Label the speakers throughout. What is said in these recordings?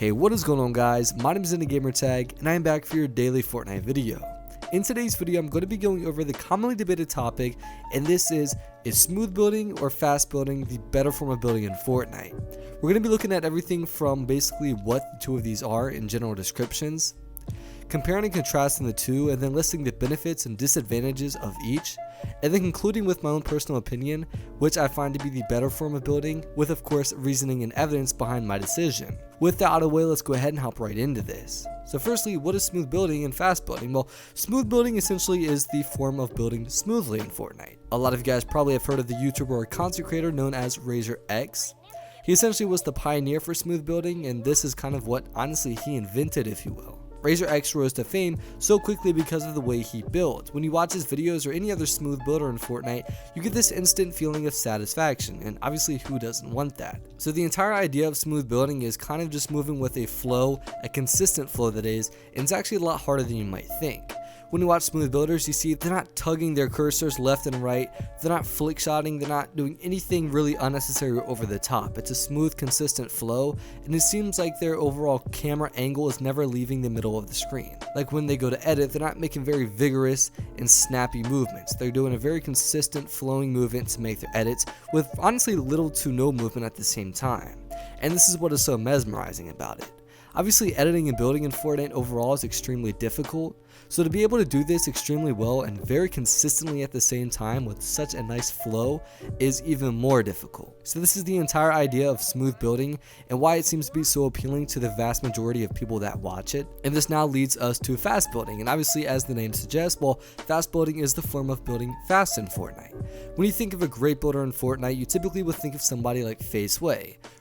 Speaker 1: Hey, what is going on guys? My name is Gamertag and I am back for your daily Fortnite video. In today's video, I'm going to be going over the commonly debated topic, and this is smooth building or fast building the better form of building in Fortnite? We're going to be looking at everything from basically what the two of these are in general descriptions, comparing and contrasting the two, and then listing the benefits and disadvantages of each, and then concluding with my own personal opinion, which I find to be the better form of building, with of course reasoning and evidence behind my decision. With that out of the way, let's go ahead and hop right into this. So firstly, what is smooth building and fast building? Well, smooth building essentially is the form of building smoothly in Fortnite. A lot of you guys probably have heard of the YouTuber or content creator known as razorx. He essentially was the pioneer for smooth building, and this is kind of what honestly he invented, if you will. razorx rose to fame so quickly because of the way he builds. When you watch his videos or any other smooth builder in Fortnite, you get this instant feeling of satisfaction, and obviously who doesn't want that? So the entire idea of smooth building is kind of just moving with a flow, a consistent flow that is, and it's actually a lot harder than you might think. When you watch smooth builders, you see they're not tugging their cursors left and right, they're not flick shotting, they're not doing anything really unnecessary or over the top. It's a smooth, consistent flow, and it seems like their overall camera angle is never leaving the middle of the screen. Like when they go to edit, they're not making very vigorous and snappy movements. They're doing a very consistent, flowing movement to make their edits, with honestly little to no movement at the same time. And this is what is so mesmerizing about it. Obviously, editing and building in Fortnite overall is extremely difficult, so to be able to do this extremely well and very consistently at the same time with such a nice flow is even more difficult. So this is the entire idea of smooth building and why it seems to be so appealing to the vast majority of people that watch it. And this now leads us to fast building, and obviously as the name suggests, well, fast building is the form of building fast in Fortnite. When you think of a great builder in Fortnite, you typically would think of somebody like faze.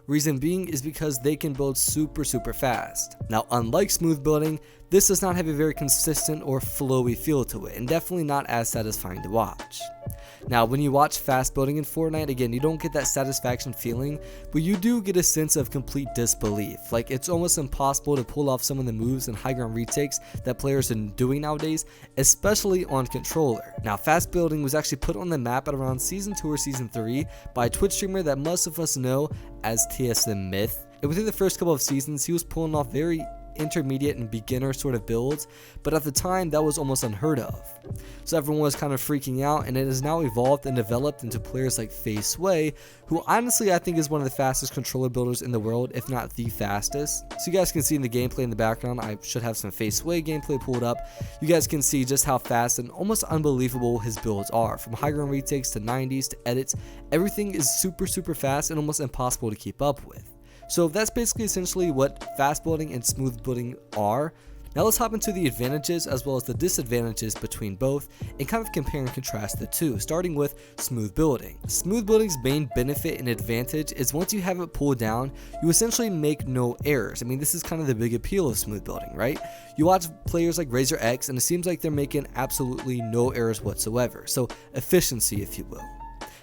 Speaker 1: Reason being is because they can build super fast. Now, unlike smooth building, this does not have a very consistent or flowy feel to it, and definitely not as satisfying to watch. Now, when you watch fast building in Fortnite, again, you don't get that satisfaction feeling, but you do get a sense of complete disbelief. Like, it's almost impossible to pull off some of the moves and high ground retakes that players are doing nowadays, especially on controller. Now, fast building was actually put on the map at around Season 2 or Season 3 by a Twitch streamer that most of us know as TSM Myth. And within the first couple of seasons, he was pulling off very intermediate and beginner sort of builds, but at the time that was almost unheard of. So everyone was kind of freaking out, and it has now evolved and developed into players like faze, who honestly I think is one of the fastest controller builders in the world, if not the fastest. So you guys can see in the gameplay in the background, I should have some faze gameplay pulled up. You guys can see just how fast and almost unbelievable his builds are. From high ground retakes to 90s to edits, everything is super fast and almost impossible to keep up with. So that's basically essentially what fast building and smooth building are. Now let's hop into the advantages as well as the disadvantages between both and kind of compare and contrast the two, starting with smooth building. Smooth building's main benefit and advantage is once you have it pulled down, you essentially make no errors. I mean, this is kind of the big appeal of smooth building, right? You watch players like razorx and it seems like they're making absolutely no errors whatsoever. So efficiency, if you will.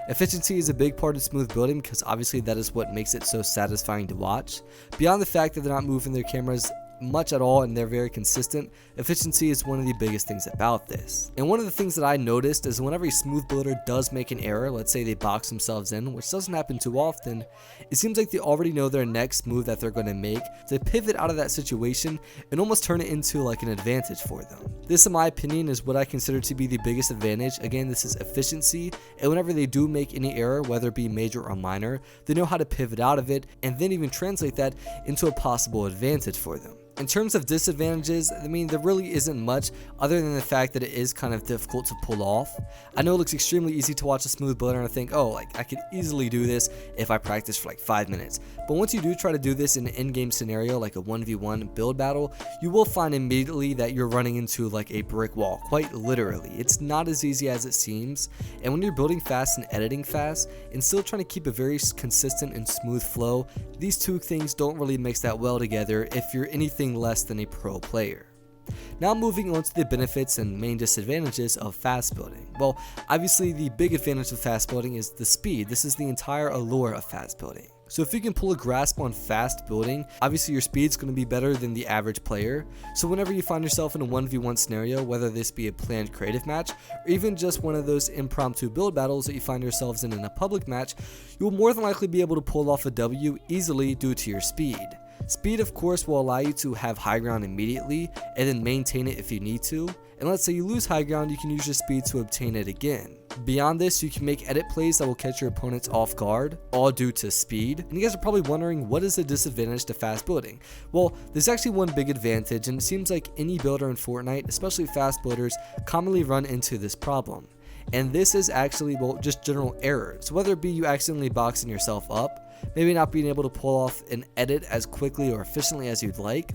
Speaker 1: Efficiency is a big part of smooth building because obviously that is what makes it so satisfying to watch. Beyond the fact that they're not moving their cameras much at all and they're very consistent, efficiency is one of the biggest things about this. And one of the things that I noticed is whenever a smooth builder does make an error, let's say they box themselves in, which doesn't happen too often, it seems like they already know their next move that they're going to make to pivot out of that situation and almost turn it into like an advantage for them. This, in my opinion, is what I consider to be the biggest advantage. Again, this is efficiency, and whenever they do make any error, whether it be major or minor, they know how to pivot out of it and then even translate that into a possible advantage for them. In terms of disadvantages, I mean, there really isn't much other than the fact that it is kind of difficult to pull off. I know it looks extremely easy to watch a smooth builder and I think, oh, like I could easily do this if I practice for like 5 minutes. But once you do try to do this in an in-game scenario like a 1v1 build battle, you will find immediately that you're running into like a brick wall, quite literally. It's not as easy as it seems, and when you're building fast and editing fast and still trying to keep a very consistent and smooth flow, these two things don't really mix that well together if you're anything less than a pro player. Now moving on to the benefits and main disadvantages of fast building. Well, obviously the big advantage of fast building is the speed. This is the entire allure of fast building. So if you can pull a grasp on fast building, obviously your speed's going to be better than the average player. So whenever you find yourself in a 1v1 scenario, whether this be a planned creative match or even just one of those impromptu build battles that you find yourselves in a public match, you will more than likely be able to pull off a W easily due to your speed. Speed of course will allow you to have high ground immediately and then maintain it if you need to, and let's say you lose high ground, you can use your speed to obtain it again. Beyond this, you can make edit plays that will catch your opponents off guard, all due to speed. And you guys are probably wondering, what is the disadvantage to fast building? Well, there's actually one big advantage, and it seems like any builder in Fortnite, especially fast builders, commonly run into this problem. And this is actually, well, just general errors. Whether it be you accidentally boxing yourself up, maybe not being able to pull off an edit as quickly or efficiently as you'd like,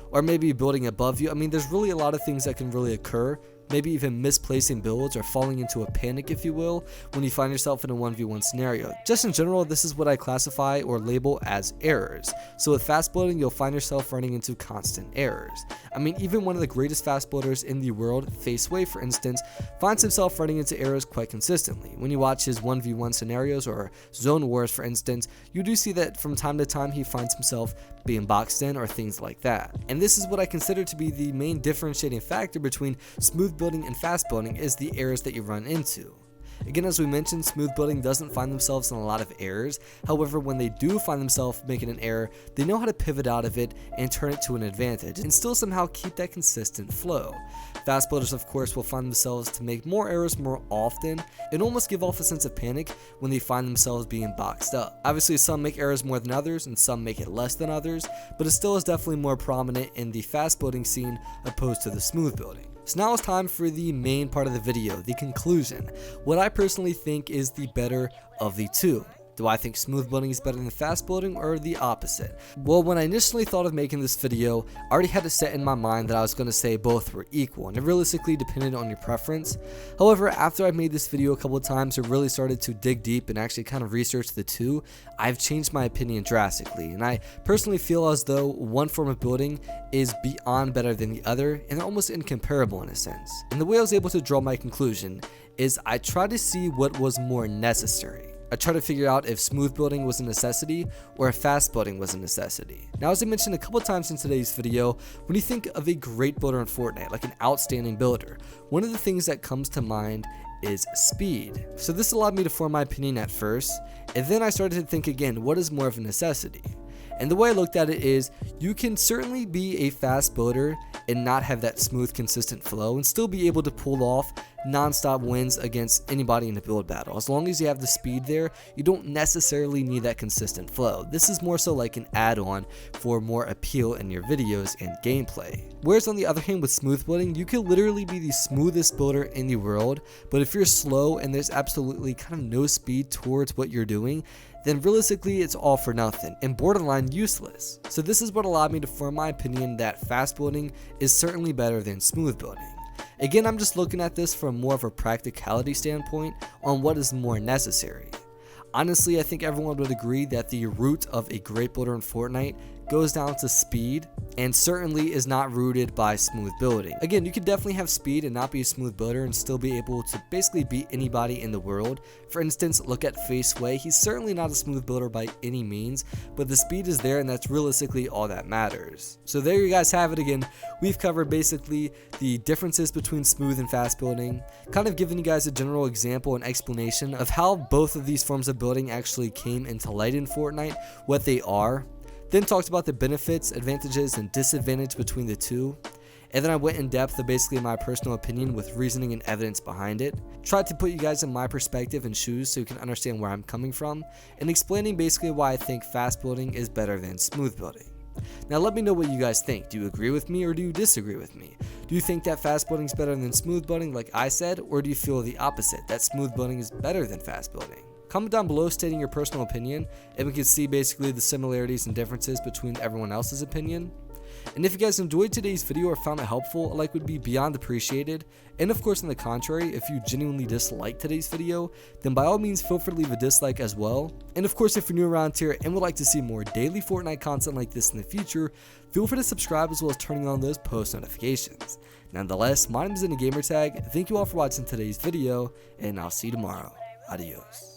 Speaker 1: or maybe building above you. I mean, there's really a lot of things that can really occur. Maybe even misplacing builds or falling into a panic, if you will, when you find yourself in a 1v1 scenario. Just in general, this is what I classify or label as errors. So with fast building, you'll find yourself running into constant errors. I mean, even one of the greatest fast builders in the world, faze, for instance, finds himself running into errors quite consistently. When you watch his 1v1 scenarios or zone wars, for instance, you do see that from time to time he finds himself being boxed in or things like that. And this is what I consider to be the main differentiating factor between smooth building and fast building, is the errors that you run into. Again, as we mentioned, smooth building doesn't find themselves in a lot of errors. However, when they do find themselves making an error, they know how to pivot out of it and turn it to an advantage and still somehow keep that consistent flow. Fast builders, of course, will find themselves to make more errors more often and almost give off a sense of panic when they find themselves being boxed up. Obviously, some make errors more than others and some make it less than others, but it still is definitely more prominent in the fast building scene opposed to the smooth building. So now it's time for the main part of the video, the conclusion. What I personally think is the better of the two. Do I think smooth building is better than fast building, or the opposite? Well, when I initially thought of making this video, I already had it set in my mind that I was going to say both were equal, and it realistically depended on your preference. However, after I made this video a couple of times and really started to dig deep and actually kind of research the two, I've changed my opinion drastically, and I personally feel as though one form of building is beyond better than the other, and they're almost incomparable in a sense. And the way I was able to draw my conclusion is I tried to see what was more necessary. I tried to figure out if smooth building was a necessity or if fast building was a necessity. Now, as I mentioned a couple times in today's video, when you think of a great builder in Fortnite, like an outstanding builder, one of the things that comes to mind is speed. So this allowed me to form my opinion at first, and then I started to think again, what is more of a necessity? And the way I looked at it is, you can certainly be a fast builder and not have that smooth, consistent flow and still be able to pull off non-stop wins against anybody in a build battle. As long as you have the speed there, you don't necessarily need that consistent flow. This is more so like an add-on for more appeal in your videos and gameplay. Whereas on the other hand, with smooth building, you can literally be the smoothest builder in the world, but if you're slow and there's absolutely kind of no speed towards what you're doing, then realistically it's all for nothing and borderline useless. So this is what allowed me to form my opinion that fast building is certainly better than smooth building. Again, I'm just looking at this from more of a practicality standpoint on what is more necessary. Honestly, I think everyone would agree that the root of a great builder in Fortnite goes down to speed, and certainly is not rooted by smooth building. Again, you could definitely have speed and not be a smooth builder and still be able to basically beat anybody in the world. For instance, look at faze. He's certainly not a smooth builder by any means, but the speed is there and that's realistically all that matters. So there you guys have it again. We've covered basically the differences between smooth and fast building, kind of giving you guys a general example and explanation of how both of these forms of building actually came into light in Fortnite, what they are. Then talked about the benefits, advantages, and disadvantage between the two. And then I went in depth of basically my personal opinion with reasoning and evidence behind it. Tried to put you guys in my perspective and shoes so you can understand where I'm coming from, and explaining basically why I think fast building is better than smooth building. Now let me know what you guys think. Do you agree with me or do you disagree with me? Do you think that fast building is better than smooth building like I said, or do you feel the opposite, that smooth building is better than fast building? Comment down below stating your personal opinion, and we can see basically the similarities and differences between everyone else's opinion. And if you guys enjoyed today's video or found it helpful, a like would be beyond appreciated. And of course, on the contrary, if you genuinely disliked today's video, then by all means feel free to leave a dislike as well. And of course, if you're new around here and would like to see more daily Fortnite content like this in the future, feel free to subscribe as well as turning on those post notifications. Nonetheless, my name is Gamertag. Thank you all for watching today's video, and I'll see you tomorrow. Adios.